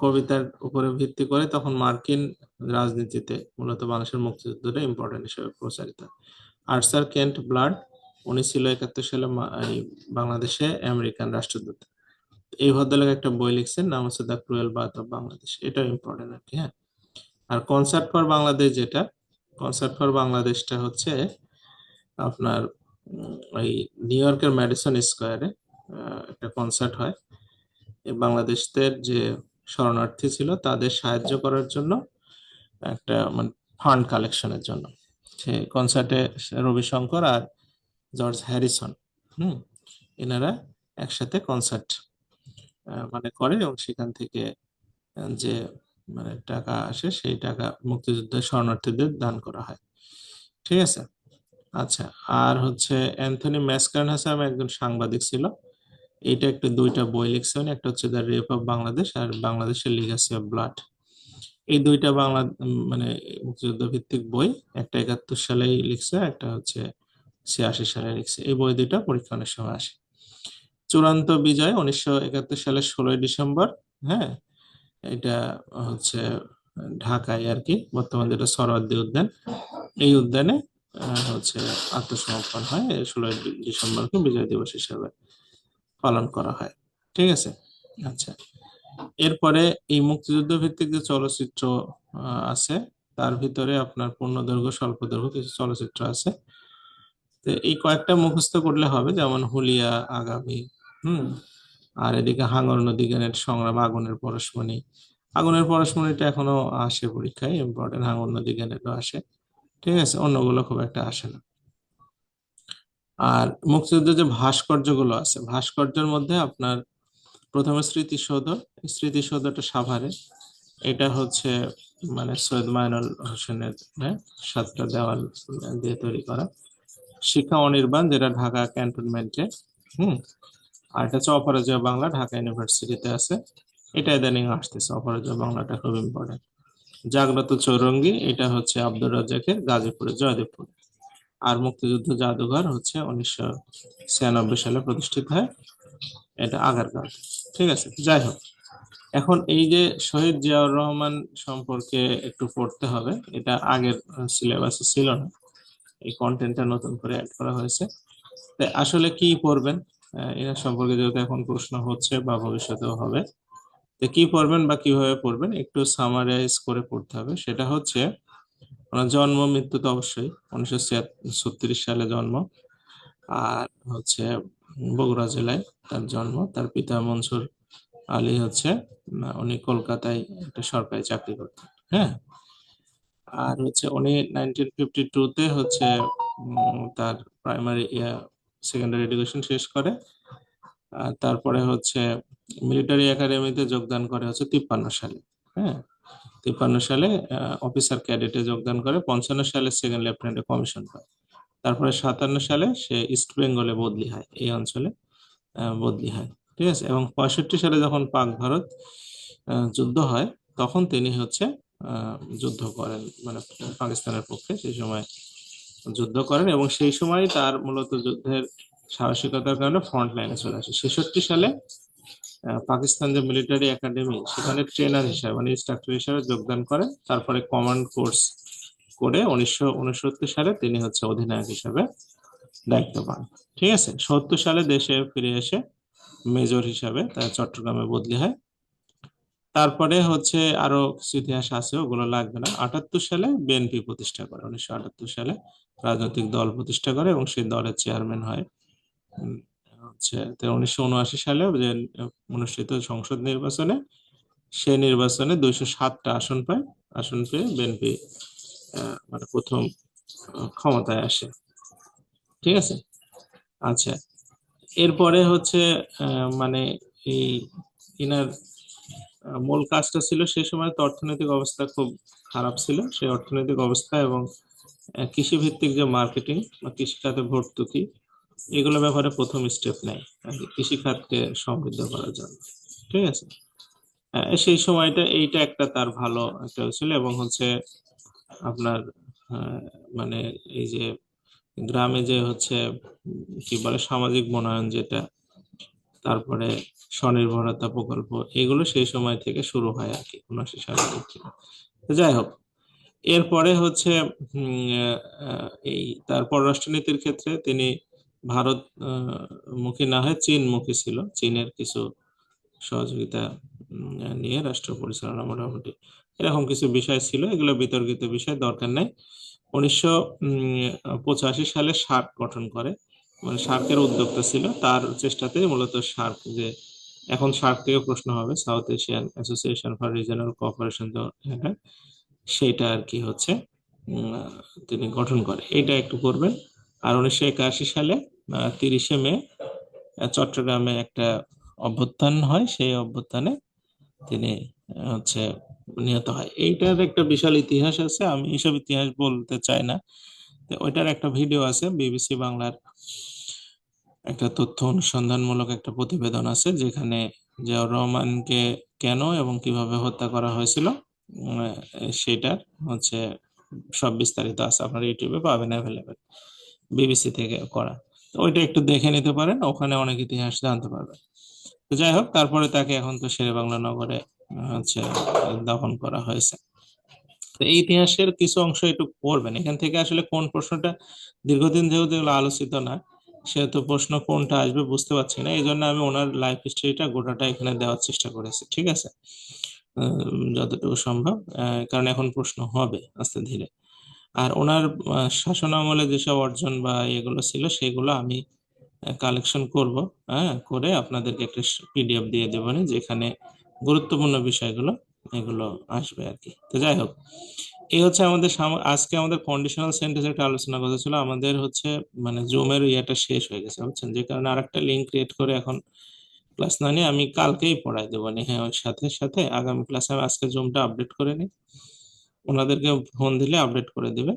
S1: কবিতার উপরে ভিত্তি করে তখন মার্কিন রাজনীতিতে মূলত বাংলাদেশের মুক্তিযুদ্ধটা ইম্পর্টেন্ট হিসেবে প্রচারিত হয়। আর্থার কেন্ট ব্লাড, উনি ছিল 71 সালে এই বাংলাদেশে আমেরিকান রাষ্ট্রদূত। এই ভদ্রলোক একটা বই লিখছেন, নাম হচ্ছে the cruel birth of Bangladesh, এটা ইম্পর্টেন্ট আর কি। হ্যাঁ, আর কনসার্ট ফর বাংলাদেশ যেটা, কনসার্ট ফর বাংলাদেশটা হচ্ছে আপনার ওই নিউ ইয়র্কের ম্যাডিসন স্কোয়ারে একটা কনসার্ট হয় এই বাংলাদেশের যে শরণার্থী ছিল তাদের সাহায্য করার জন্য, একটা মানে ফান্ড কালেকশনের জন্য। সেই কনসার্টে রবি শঙ্কর আর জর্জ হ্যারিসন, হুম, এনারা একসাথে কনসার্ট মানে করে, এবং সেখান থেকে যে মানে টাকা আসে সেই টাকা মুক্তিযুদ্ধের শরণার্থীদের দান করা হয়, ঠিক আছে? আচ্ছা, আর হচ্ছে অ্যান্থনি ম্যাসকারনাসাম একজন সাংবাদিক ছিল। এইটা একটু 2টা বই লিখছেন, একটা হচ্ছে দ্য রেপ অফ বাংলাদেশ আর বাংলাদেশের লিগ্যাসি অফ ব্লাড। এই 2টা বাংলা মানে মুক্তিযুদ্ধ ভিত্তিক বই, একটা 71 সালেই লিখছে, একটা হচ্ছে 86 সালে লিখছে। এই বই 2টা পরীক্ষা অনেক সময় আসে। চূড়ান্ত বিজয় 1971 সালের 16ই ডিসেম্বর। হ্যাঁ, এটা হচ্ছে ঢাকায় আর কি, বর্তমান যেটা সরোয়ার্দী উদ্যান, এই উদ্যানে হচ্ছে আত্মসমর্পণ হয়। 16ই ডিসেম্বরকে বিজয় দিবস হিসেবে পালন করা হয়। ঠিক আছে। আচ্ছা, এরপরে এই মুক্তিযুদ্ধ ভিত্তিক যে চলচ্চিত্র আছে, তার ভিতরে আপনার পূর্ণদৈর্ঘ্য স্বল্প দৈর্ঘ্য কিছু চলচ্চিত্র আছে। তো এই কয়েকটা মুখস্থ করলে হবে, যেমন হুলিয়া, আগামী, হুম, আর এদিকে হাঙর নদী গানের সংগ্রাম, আগুনের পরশমণি। আগুনের পরশমণিটা এখনো আসে পরীক্ষায়, ইম্পর্টেন্ট। হাঙর নদী গানেরও আসে। ঠিক আছে, অন্যগুলো খুব একটা আসে না। আর মুক্তিযুদ্ধের যে ভাস্কর্যগুলো আছে, ভাস্কর্যের মধ্যে আপনার প্রথমে স্মৃতিসৌধ। স্মৃতিসৌধটা সাভারে। এটা হচ্ছে মানে সৈয়দ মাইনুল হোসেনের 7টা দেওয়াল দিয়ে তৈরি করা। শিক্ষা অনির্বাণ, যেটা ঢাকা ক্যান্টনমেন্টে। হুম। আর এটা হচ্ছে অপরাজয় বাংলা, ঢাকা ইউনিভার্সিটিতে আছে। এটা ইদানিং আসতেছে, অপরাজয় বাংলাটা খুব ইম্পর্টেন্ট। জাগ্রত চৌরঙ্গী, এটা হচ্ছে আব্দুর রাজ্জাকের, গাজীপুরে, জয়দেবপুর। আর মুক্তিযুদ্ধ জাদুঘর হচ্ছে 1996 সালে প্রতিষ্ঠিত হয়, এটা আগারগাঁও। ঠিক আছে, যাই হোক। এখন এই যে শহীদ জিয়াউর রহমান সম্পর্কে একটু পড়তে হবে, এটা আগের সিলেবাসে ছিল না, এই কন্টেন্টটা নতুন করে অ্যাড করা হয়েছে। তাই আসলে কি পড়বেন এনার সম্পর্কে, যেহেতু এখন প্রশ্ন হচ্ছে বা ভবিষ্যতেও হবে, তো কি পড়বেন বা কিভাবে পড়বেন একটু সামারাইজ করে পড়তে হবে। সেটা হচ্ছে ওনার জন্ম মৃত্যু তো অবশ্যই, 1936 সালে জন্ম। আর হচ্ছে বগুড়া জেলায় তার জন্ম। তার পিতা মনসুর আলী হচ্ছে উনি কলকাতায় একটা সরকারি চাকরি করতেন। হ্যাঁ। আর হচ্ছে উনি 1952-তে হচ্ছে তার প্রাইমারি সেকেন্ডারি এডুকেশন শেষ করে। আর তারপরে হচ্ছে মিলিটারি একাডেমিতে যোগদান করে হচ্ছে 53 সালে। হ্যাঁ, 53 সালে অফিসার ক্যাডেটে যোগদান করে। 55 সালে সেকেন্ড লেফটেন্যান্টে কমিশন পায়। তারপরে 57 সালে সে ইস্ট বেঙ্গলে বদলি হয়, এই অঞ্চলে বদলি হয়। ঠিক আছে। এবং 65 সালে যখন পাক ভারত যুদ্ধ হয়, তখন তিনি হচ্ছে যুদ্ধ করেন, মানে পাকিস্তানের পক্ষে সেই সময় যুদ্ধ করেন। এবং সেই সময় তার মূলত যুদ্ধের সাহসিকতার কারণে ফ্রন্ট লাইনে চলে আসে। 66 সালে পাকিস্তান যে মিলিটারি একাডেমি, সেখানে ট্রেনার হিসাবে মানে ইনস্ট্রাক্টর হিসাবে যোগদান করেন। তারপরে কমান্ড কোর্স করে 1969 সালে তিনি হচ্ছে অধিনায়ক হিসাবে দায়িত্ব পান। ঠিক আছে। 70 সালে দেশে ফিরে এসে মেজর হিসাবে তার চট্টগ্রামে বদলি হয়। তারপরে হচ্ছে আরো কিছু ইতিহাস আছে, ওগুলো লাগবে না। 78 সালে বিএনপি প্রতিষ্ঠা করে, 1978 সালে রাজনৈতিক দল প্রতিষ্ঠা করে এবং সেই দলের চেয়ারম্যান হয়। উম, হচ্ছে তো 1979 সালে যে অনুষ্ঠিত সংসদ নির্বাচনে, সে নির্বাচনে 207টা আসন পায়। আসন পেয়ে বিএনপি মানে প্রথম ক্ষমতায় আসে। ঠিক আছে। আচ্ছা, এরপরে হচ্ছে মানে এই ইনার মূল কাজটা ছিল, সেই সময় তো অর্থনৈতিক অবস্থা খুব খারাপ ছিল। সেই অর্থনৈতিক অবস্থা এবং কৃষি ভিত্তিক যে মার্কেটিং বা কৃষিখাতে ভর্তুকি, এগুলো ব্যাপারে প্রথম স্টেপ নেয় আর কি, কৃষিখাতকে সমৃদ্ধ করার জন্য। ঠিক আছে। সেই সময়টা এইটা একটা তার ভালো একটা ছিল। এবং হচ্ছে আপনার আহ, মানে এই যে গ্রামে যে হচ্ছে কি বলে সামাজিক বনায়ন যেটা, তারপরে স্বনির্ভরতা প্রকল্প, এগুলো সেই সময় থেকে শুরু হয় আর কি, 79 সালের দিক থেকে। তো যাই হোক, এরপরে হচ্ছে এই তার পররাষ্ট্রনীতির ক্ষেত্রে তিনি ভারত মুখী না হয়ে চীন মুখী ছিল। চীনের কিছু সহযোগিতা নিয়ে রাষ্ট্র পরিচালনা মোটামুটি এরকম কিছু বিষয় ছিল, এগুলো বিতর্কিত বিষয়, দরকার নাই। 1985 সালে সার্ক গঠন করে, মানে সার্কের উদ্যোক্তা ছিল। তার চেষ্টাতে মূলত সার্ক যে, এখন সার্ক থেকে প্রশ্ন হবে, south Asian association for regional cooperation, সেটা আর কি হচ্ছে তিনি গঠন করে, এটা একটু করবেন। আর 1981 সালে 30শে মে চট্টগ্রামে একটা অভ্যুত্থান হয়। সেই অভ্যুত্থানে তিনি হচ্ছে নিহত হয়। এইটার একটা বিশাল ইতিহাস আছে, আমি এইসব ইতিহাস বলতে চাই না। তো ওইটার একটা ভিডিও আছে, বিবিসি বাংলার একটা তথ্য অনুসন্ধানমূলক একটা প্রতিবেদন আছে, যেখানে জিয়াউর রহমানকে কেন এবং কিভাবে হত্যা করা হয়েছিল সেটার হচ্ছে সব বিস্তারিত আছে, আপনার ইউটিউবে পাবেন, অ্যাভেলেবেল, বিবিসি থেকে করা। তো ওইটা একটু দেখে নিতে পারেন, ওখানে অনেক ইতিহাস জানতে পারবেন। তো যাই হোক, তারপরে তাকে এখন তো শেরেবাংলা নগরে হচ্ছে দাফন করা হয়েছে। তো এই ইতিহাসের কিছু অংশ একটু পড়বেন, এখান থেকে আসলে কোন প্রশ্নটা দীর্ঘদিন যেহেতু এগুলো আলোচিত না, সেহেতু প্রশ্ন কোনটা আসবে বুঝতে পারছি না, এই জন্য আমি ওনার লাইফ হিস্ট্রিটা গোটাটা এখানে দেওয়ার চেষ্টা করেছি, ঠিক আছে? যতটুকু সম্ভব, কারণ এখন প্রশ্ন হবে আস্তে ধীরে। আর ওনার শাসন আমলে যেসব অর্জন বা এগুলো ছিল সেগুলো আমি কালেকশন করব, হ্যাঁ, করে আপনাদেরকে একটা পিডিএফ দিয়ে দেবো না, যেখানে গুরুত্বপূর্ণ বিষয়গুলো এগুলো আসবে আর কি। তো যাই হোক, এই হচ্ছে আমাদের আজকে আমাদের কন্ডিশনাল সেন্টেন্স একটা আলোচনা কথা ছিল আমাদের, হচ্ছে মানে জুমের ইয়েটা শেষ হয়ে গেছে বুঝছেন, যে কারণে আরেকটা লিঙ্ক ক্রিয়েট করে এখন ক্লাস না নিয়ে আমি কালকেই পড়াই দেবো নি। হ্যাঁ, ওই সাথে সাথে আগামী ক্লাসে আমি আজকে জুমটা আপডেট করে নিই, ওনাদেরকে ফোন দিলে আপডেট করে দিবে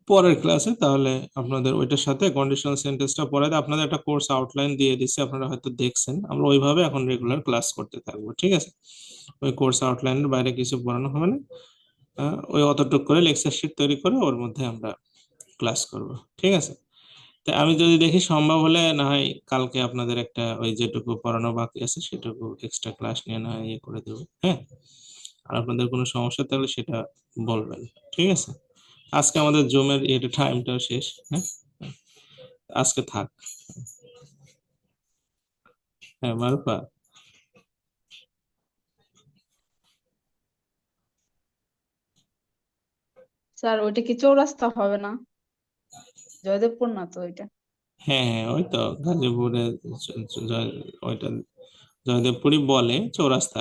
S1: পরের ক্লাসে, তাহলে আপনাদের ওইটার সাথে কন্ডিশনাল সেন্টেন্সটা পড়াতে আপনাদের একটা কোর্স আউটলাইন দিয়ে দিচ্ছে, আপনারা হয়তো দেখছেন, আমরা ওইভাবে এখন রেগুলার ক্লাস করতে থাকবো, ঠিক আছে? ওই কোর্স আউটলাইনের বাইরে কিছু পড়ানো হবে না, ওই অতটুক করে লেকচার শিট তৈরি করে ওর মধ্যে আমরা ক্লাস করব, ঠিক আছে? তা আমি যদি দেখি সম্ভব হলে না হয় কালকে আপনাদের একটা ওই যেটুকু পড়ানো বাকি আছে সেটুকু এক্সট্রা ক্লাস নিয়ে না হয় ইয়ে করে দেবো, হ্যাঁ। আর আপনাদের কোনো সমস্যা থাকলে সেটা বলবেন, ঠিক আছে? আজকে আমাদের জুমের এটা টাইমটা শেষ, হ্যাঁ, আজকে থাক। হ্যাঁ মারুফা।
S3: স্যার ওইটা কি চৌরাস্তা হবে না? জয়দেবপুর না তো ওইটা?
S1: হ্যাঁ হ্যাঁ, ওই তো গাজীপুরে ওইটা জয়দেবপুরই বলে চৌরাস্তা।